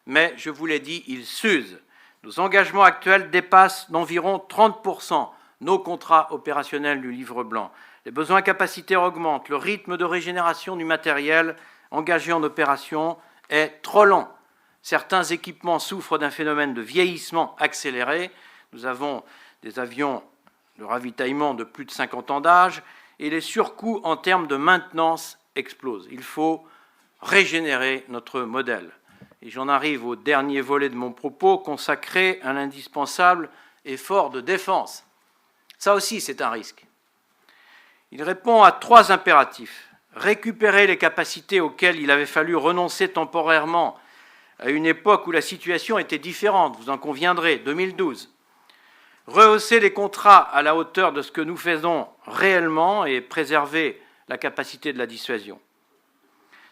mais je vous l'ai dit, il s'use. Nos engagements actuels dépassent d'environ 30% nos contrats opérationnels du livre blanc. Les besoins capacitaires augmentent, le rythme de régénération du matériel engagé en opération est trop lent. Certains équipements souffrent d'un phénomène de vieillissement accéléré. Nous avons des avions de ravitaillement de plus de 50 ans d'âge et les surcoûts en termes de maintenance explosent. Il faut régénérer notre modèle. Et j'en arrive au dernier volet de mon propos consacré à l'indispensable effort de défense. Ça aussi, c'est un risque. Il répond à 3 impératifs. Récupérer les capacités auxquelles il avait fallu renoncer temporairement à une époque où la situation était différente, vous en conviendrez, 2012. Rehausser les contrats à la hauteur de ce que nous faisons réellement et préserver la capacité de la dissuasion.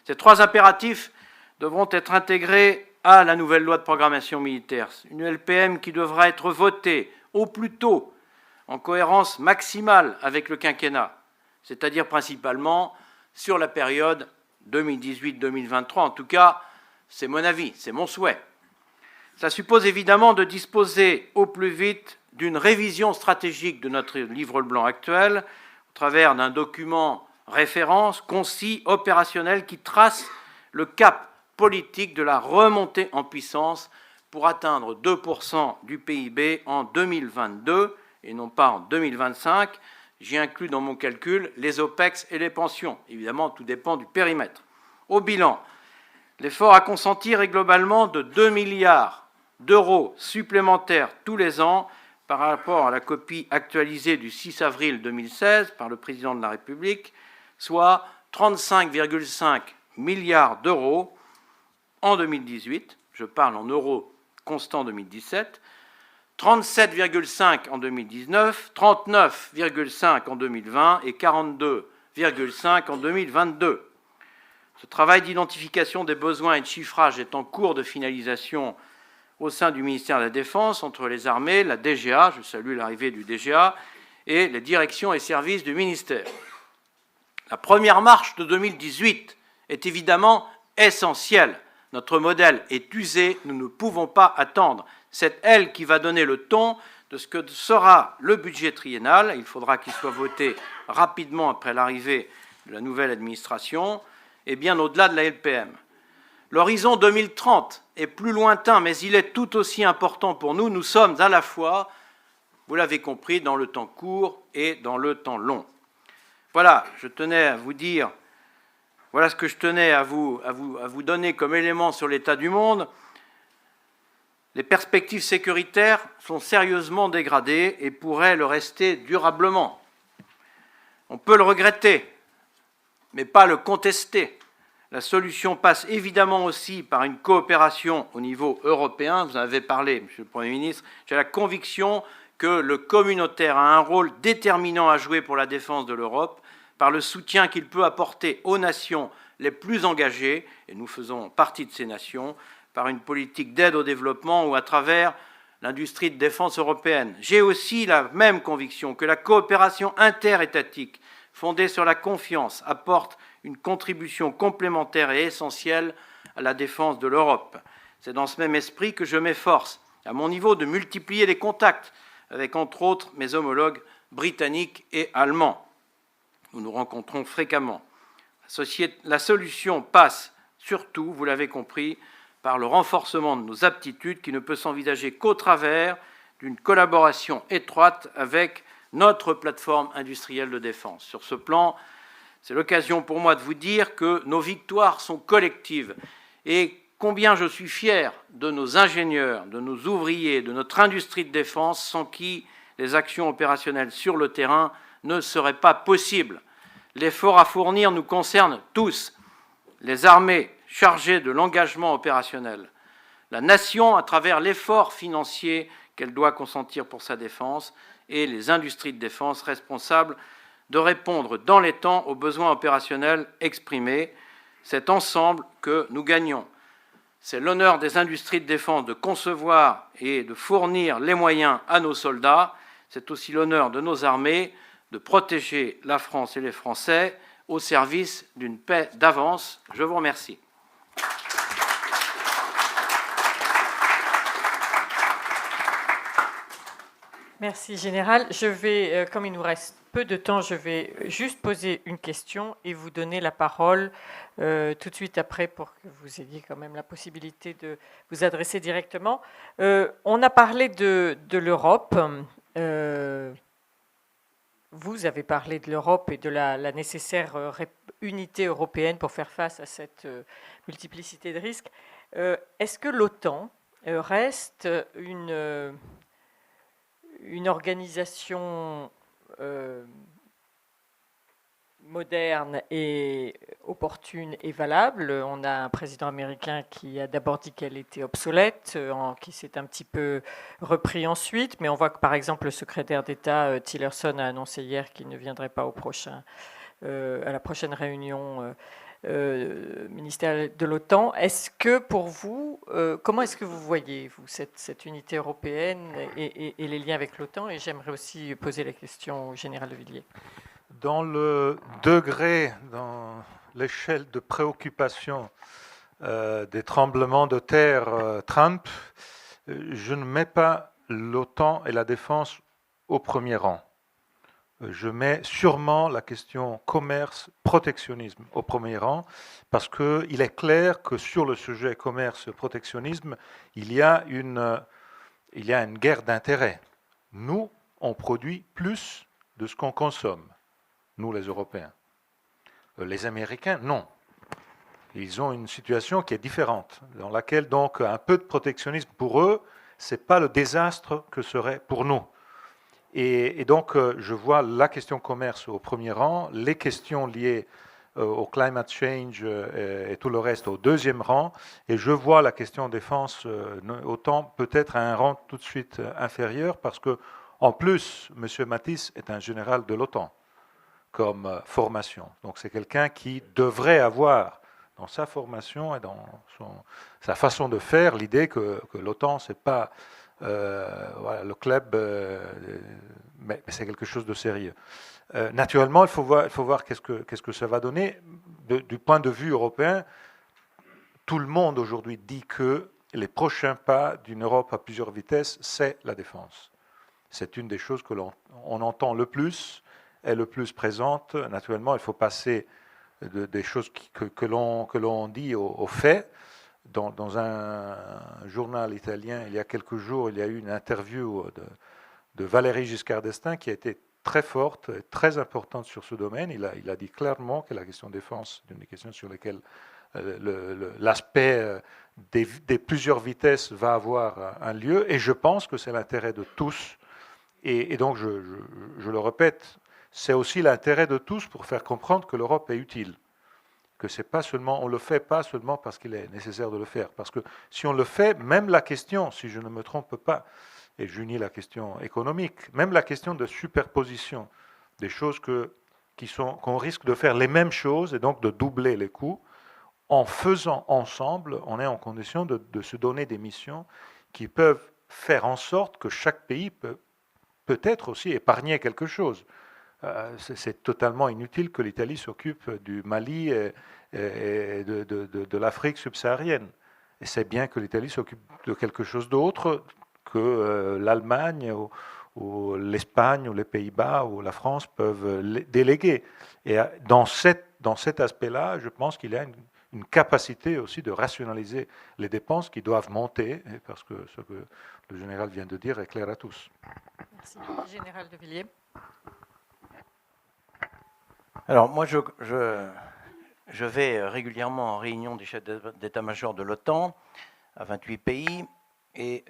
Ces 3 impératifs devront être intégrés à la nouvelle loi de programmation militaire, une LPM qui devra être votée au plus tôt en cohérence maximale avec le quinquennat, c'est-à-dire principalement sur la période 2018-2023. En tout cas, c'est mon avis, c'est mon souhait. Ça suppose évidemment de disposer au plus vite d'une révision stratégique de notre livre blanc actuel, au travers d'un document référence, concis, opérationnel, qui trace le cap politique de la remontée en puissance pour atteindre 2% du PIB en 2022 et non pas en 2025. J'y inclus dans mon calcul les OPEX et les pensions. Évidemment, tout dépend du périmètre. Au bilan, l'effort à consentir est globalement de 2 milliards d'euros supplémentaires tous les ans par rapport à la copie actualisée du 6 avril 2016 par le président de la République, soit 35,5 milliards d'euros en 2018, je parle en euros constants 2017, 37,5 en 2019, 39,5 en 2020 et 42,5 en 2022. Ce travail d'identification des besoins et de chiffrage est en cours de finalisation au sein du ministère de la Défense, entre les armées, la DGA, je salue l'arrivée du DGA, et les directions et services du ministère. La première marche de 2018 est évidemment essentielle. Notre modèle est usé, nous ne pouvons pas attendre. C'est elle qui va donner le ton de ce que sera le budget triennal. Il faudra qu'il soit voté rapidement après l'arrivée de la nouvelle administration et bien au-delà de la LPM. L'horizon 2030 est plus lointain, mais il est tout aussi important pour nous. Nous sommes à la fois, vous l'avez compris, dans le temps court et dans le temps long. Voilà, je tenais à vous dire, voilà ce que je tenais à vous donner comme élément sur l'état du monde. Les perspectives sécuritaires sont sérieusement dégradées et pourraient le rester durablement. On peut le regretter, mais pas le contester. La solution passe évidemment aussi par une coopération au niveau européen. Vous en avez parlé, Monsieur le Premier ministre. J'ai la conviction que le communautaire a un rôle déterminant à jouer pour la défense de l'Europe, par le soutien qu'il peut apporter aux nations les plus engagées, et nous faisons partie de ces nations, par une politique d'aide au développement ou à travers l'industrie de défense européenne. J'ai aussi la même conviction que la coopération interétatique, fondée sur la confiance, apporte une contribution complémentaire et essentielle à la défense de l'Europe. C'est dans ce même esprit que je m'efforce, à mon niveau, de multiplier les contacts avec, entre autres, mes homologues britanniques et allemands. Nous nous rencontrons fréquemment. La solution passe surtout, vous l'avez compris, par le renforcement de nos aptitudes qui ne peut s'envisager qu'au travers d'une collaboration étroite avec notre plateforme industrielle de défense. Sur ce plan, c'est l'occasion pour moi de vous dire que nos victoires sont collectives et combien je suis fier de nos ingénieurs, de nos ouvriers, de notre industrie de défense, sans qui les actions opérationnelles sur le terrain ne seraient pas possibles. L'effort à fournir nous concerne tous, les armées chargées de l'engagement opérationnel, la nation à travers l'effort financier qu'elle doit consentir pour sa défense et les industries de défense responsables de répondre dans les temps aux besoins opérationnels exprimés. C'est ensemble que nous gagnons. C'est l'honneur des industries de défense de concevoir et de fournir les moyens à nos soldats. C'est aussi l'honneur de nos armées de protéger la France et les Français au service d'une paix d'avance. Je vous remercie. Merci, Général. Je vais, comme il nous reste peu de temps, je vais juste poser une question et vous donner la parole tout de suite après pour que vous ayez quand même la possibilité de vous adresser directement. On a parlé de l'Europe. Vous avez parlé de l'Europe et de la nécessaire unité européenne pour faire face à cette multiplicité de risques. Est-ce que l'OTAN reste une organisation moderne et opportune et valable? On a un président américain qui a d'abord dit qu'elle était obsolète, qui s'est un petit peu repris ensuite, mais on voit que par exemple le secrétaire d'État Tillerson a annoncé hier qu'il ne viendrait pas à la prochaine réunion ministérielle de l'OTAN. Est-ce que pour vous, comment est-ce que vous voyez vous, cette unité européenne et les liens avec l'OTAN? Et j'aimerais aussi poser la question au général de Villiers. Dans le degré, dans l'échelle de préoccupation des tremblements de terre Trump, je ne mets pas l'OTAN et la défense au premier rang. Je mets sûrement la question commerce-protectionnisme au premier rang, parce qu'il est clair que sur le sujet commerce-protectionnisme, il y a une guerre d'intérêts. Nous, on produit plus de ce qu'on consomme, nous les Européens. Les Américains, non. Ils ont une situation qui est différente, dans laquelle donc un peu de protectionnisme pour eux, ce n'est pas le désastre que serait pour nous. Et donc, je vois la question commerce au premier rang, les questions liées au climate change et tout le reste au deuxième rang, et je vois la question défense autant peut-être à un rang tout de suite inférieur, parce que en plus, M. Mattis est un général de l'OTAN comme formation. Donc c'est quelqu'un qui devrait avoir dans sa formation et dans sa façon de faire l'idée que l'OTAN, ce n'est pas voilà, le club, mais c'est quelque chose de sérieux. Naturellement, il faut voir qu'est-ce que ça va donner. Du point de vue européen, tout le monde aujourd'hui dit que les prochains pas d'une Europe à plusieurs vitesses, c'est la défense. C'est une des choses que l'on entend le plus, est le plus présente. Naturellement, il faut passer des choses que l'on dit aux faits. Dans un journal italien, il y a quelques jours, il y a eu une interview de Valéry Giscard d'Estaing qui a été très forte, très importante sur ce domaine. Il a dit clairement que la question défense est une des questions sur lesquelles l'aspect des plusieurs vitesses va avoir un lieu. Et je pense que c'est l'intérêt de tous. Et donc, je le répète, c'est aussi l'intérêt de tous pour faire comprendre que l'Europe est utile. Que c'est pas seulement, on ne le fait pas seulement parce qu'il est nécessaire de le faire. Parce que si on le fait, même la question, si je ne me trompe pas, et j'unis la question économique, même la question de superposition, des choses qu'on risque de faire les mêmes choses et donc de doubler les coûts, en faisant ensemble, on est en condition de se donner des missions qui peuvent faire en sorte que chaque pays peut-être aussi épargner quelque chose. C'est totalement inutile que l'Italie s'occupe du Mali et de l'Afrique subsaharienne. Et c'est bien que l'Italie s'occupe de quelque chose d'autre, que l'Allemagne où l'Espagne ou les Pays-Bas ou la France peuvent déléguer. Et dans cet aspect-là, je pense qu'il y a une capacité aussi de rationaliser les dépenses qui doivent monter, parce que ce que le général vient de dire est clair à tous. Merci. Général de Villiers. Alors moi, je vais régulièrement en réunion des chefs d'état-major de l'OTAN à 28 pays et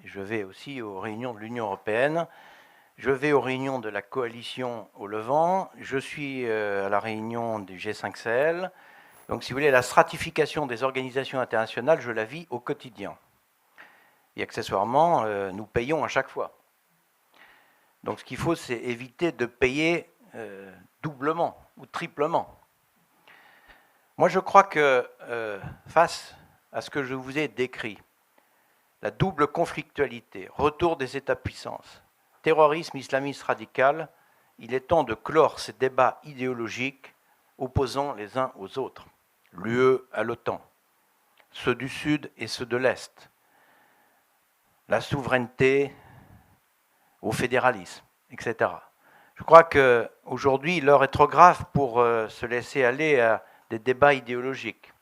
je vais aussi aux réunions de l'Union européenne. Je vais aux réunions de la coalition au Levant. Je suis à la réunion du G5 Sahel. Donc, si vous voulez, la stratification des organisations internationales, je la vis au quotidien. Et accessoirement, nous payons à chaque fois. Donc, ce qu'il faut, c'est éviter de payer doublement ou triplement. Moi, je crois que face à ce que je vous ai décrit, la double conflictualité, retour des États-puissances, terrorisme islamiste radical, il est temps de clore ces débats idéologiques opposant les uns aux autres. L'UE à l'OTAN, ceux du Sud et ceux de l'Est, la souveraineté au fédéralisme, etc. Je crois qu'aujourd'hui, l'heure est trop grave pour se laisser aller à des débats idéologiques.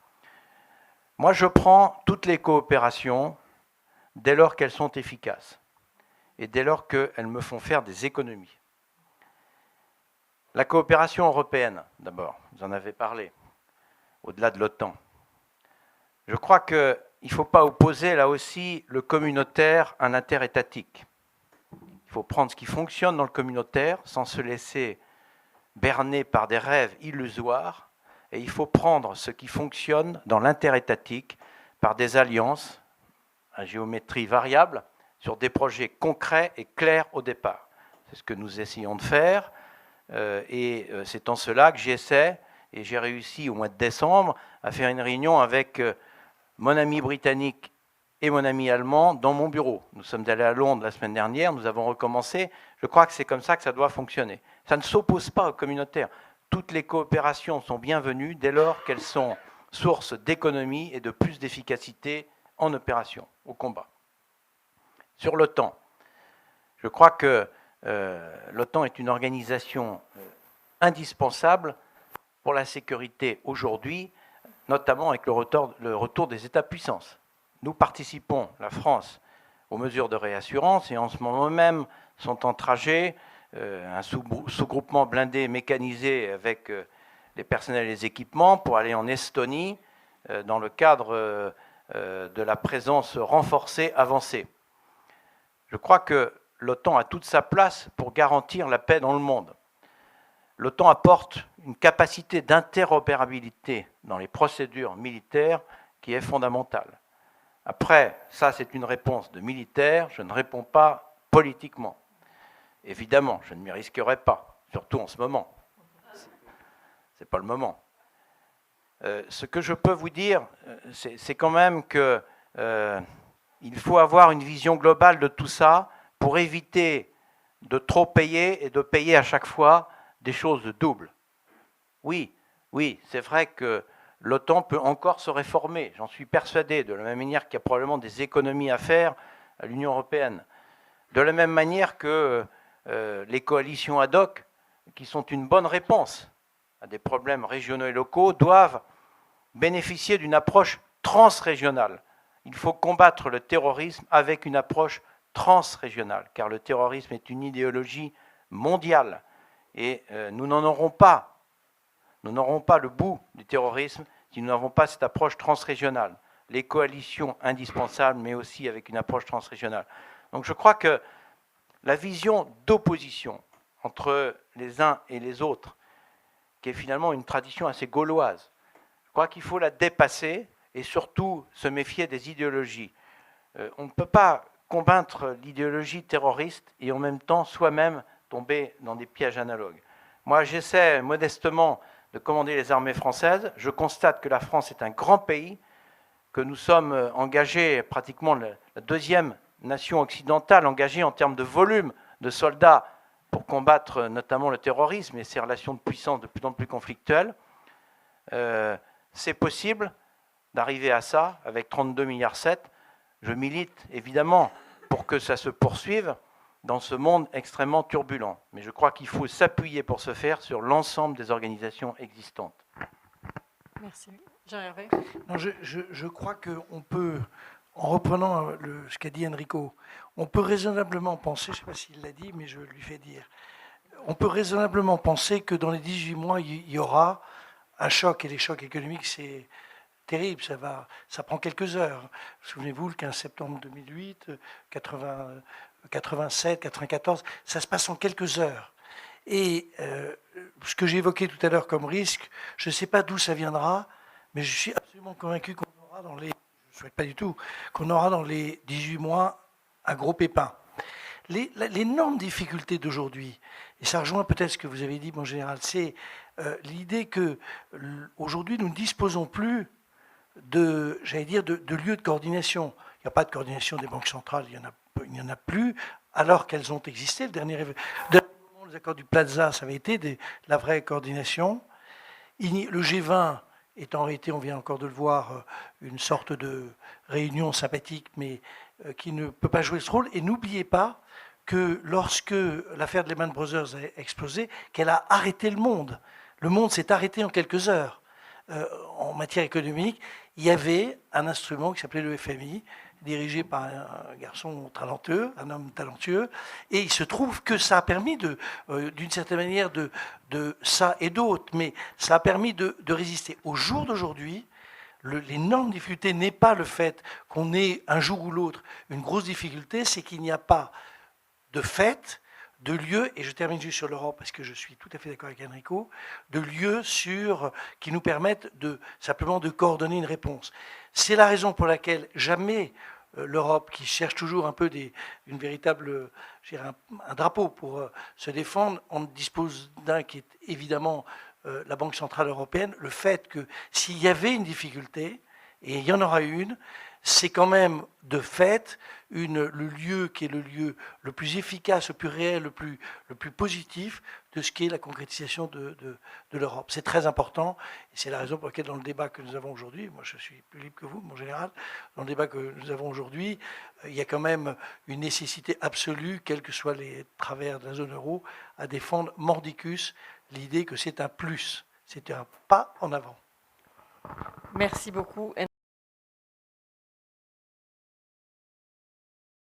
Moi, je prends toutes les coopérations dès lors qu'elles sont efficaces et dès lors qu'elles me font faire des économies. La coopération européenne, d'abord, vous en avez parlé, au-delà de l'OTAN. Je crois qu'il ne faut pas opposer là aussi le communautaire à l'interétatique. Il faut prendre ce qui fonctionne dans le communautaire sans se laisser berner par des rêves illusoires, et il faut prendre ce qui fonctionne dans l'interétatique par des alliances à géométrie variable sur des projets concrets et clairs au départ. C'est ce que nous essayons de faire, et c'est en cela que j'essaie, et j'ai réussi au mois de décembre à faire une réunion avec mon ami britannique et mon ami allemand dans mon bureau. Nous sommes allés à Londres la semaine dernière, nous avons recommencé. Je crois que c'est comme ça que ça doit fonctionner. Ça ne s'oppose pas au communautaire. Toutes les coopérations sont bienvenues dès lors qu'elles sont source d'économie et de plus d'efficacité en opération, au combat. Sur l'OTAN, je crois que l'OTAN est une organisation indispensable pour la sécurité aujourd'hui, notamment avec le retour des États-puissances. Nous participons, la France, aux mesures de réassurance et en ce moment même sont en trajet un sous-groupement blindé mécanisé avec les personnels et les équipements pour aller en Estonie dans le cadre de la présence renforcée avancée. Je crois que l'OTAN a toute sa place pour garantir la paix dans le monde. L'OTAN apporte une capacité d'interopérabilité dans les procédures militaires qui est fondamentale. Après, ça c'est une réponse de militaire, je ne réponds pas politiquement. Évidemment, je ne m'y risquerai pas, surtout en ce moment. Ce n'est pas le moment. Ce que je peux vous dire, c'est quand même qu'il faut avoir une vision globale de tout ça pour éviter de trop payer et de payer à chaque fois des choses doubles. Oui, c'est vrai que l'OTAN peut encore se réformer, j'en suis persuadé, de la même manière qu'il y a probablement des économies à faire à l'Union européenne. De la même manière que les coalitions ad hoc, qui sont une bonne réponse à des problèmes régionaux et locaux, doivent bénéficier d'une approche transrégionale. Il faut combattre le terrorisme avec une approche transrégionale, car le terrorisme est une idéologie mondiale. Et nous n'en aurons pas. Nous n'aurons pas le bout du terrorisme si nous n'avons pas cette approche transrégionale. Les coalitions indispensables, mais aussi avec une approche transrégionale. Donc je crois que la vision d'opposition entre les uns et les autres, qui est finalement une tradition assez gauloise, je crois qu'il faut la dépasser et surtout se méfier des idéologies. On ne peut pas combattre l'idéologie terroriste et en même temps soi-même tomber dans des pièges analogues. Moi, j'essaie modestement de commander les armées françaises. Je constate que la France est un grand pays, que nous sommes engagés, pratiquement la deuxième nation occidentale engagée en termes de volume de soldats pour combattre notamment le terrorisme et ses relations de puissance de plus en plus conflictuelles. C'est possible d'arriver à ça avec 32,7 milliards. Je milite évidemment pour que ça se poursuive, dans ce monde extrêmement turbulent. Mais je crois qu'il faut s'appuyer pour ce faire sur l'ensemble des organisations existantes. Merci. Jean-Hervé. Non, je crois qu'on peut, en reprenant ce qu'a dit Enrico, on peut raisonnablement penser, je ne sais pas s'il l'a dit, mais je lui fais dire, on peut raisonnablement penser que dans les 18 mois, il y aura un choc, et les chocs économiques, c'est terrible, ça prend quelques heures. Souvenez-vous, le 15 septembre 2008, 87, 94, ça se passe en quelques heures. Et ce que j'ai évoqué tout à l'heure comme risque, je ne sais pas d'où ça viendra, mais je suis absolument convaincu qu'on aura je ne souhaite pas du tout, qu'on aura dans les 18 mois un gros pépin. L'énorme difficulté d'aujourd'hui, et ça rejoint peut-être ce que vous avez dit, mon général, c'est l'idée que aujourd'hui nous ne disposons plus de lieux de coordination. Il n'y a pas de coordination des banques centrales, il n'y en a plus, alors qu'elles ont existé. Le dernier événement, les accords du Plaza, ça avait été la vraie coordination. Le G20 est en réalité, on vient encore de le voir, une sorte de réunion sympathique, mais qui ne peut pas jouer ce rôle. Et n'oubliez pas que lorsque l'affaire de Lehman Brothers a explosé, qu'elle a arrêté le monde. Le monde s'est arrêté en quelques heures. En matière économique, il y avait un instrument qui s'appelait le FMI, dirigé par un garçon talentueux, un homme talentueux, et il se trouve que ça a permis d'une certaine manière de ça et d'autres, mais ça a permis de résister. Au jour d'aujourd'hui, l'énorme difficulté n'est pas le fait qu'on ait un jour ou l'autre une grosse difficulté, c'est qu'il n'y a pas de fait, de lieux, et je termine juste sur l'Europe parce que je suis tout à fait d'accord avec Enrico, de lieux qui nous permettent simplement de coordonner une réponse. C'est la raison pour laquelle jamais l'Europe, qui cherche toujours un peu une véritable, un drapeau pour se défendre, on dispose d'un qui est évidemment la Banque Centrale Européenne. Le fait que s'il y avait une difficulté, et il y en aura une, c'est quand même de fait le lieu qui est le lieu le plus efficace, le plus réel, le plus positif de ce qu'est la concrétisation de l'Europe. C'est très important, et c'est la raison pour laquelle dans le débat que nous avons aujourd'hui, moi je suis plus libre que vous, mon général, dans le débat que nous avons aujourd'hui, il y a quand même une nécessité absolue, quels que soient les travers de la zone euro, à défendre mordicus l'idée que c'est un plus, c'est un pas en avant. Merci beaucoup.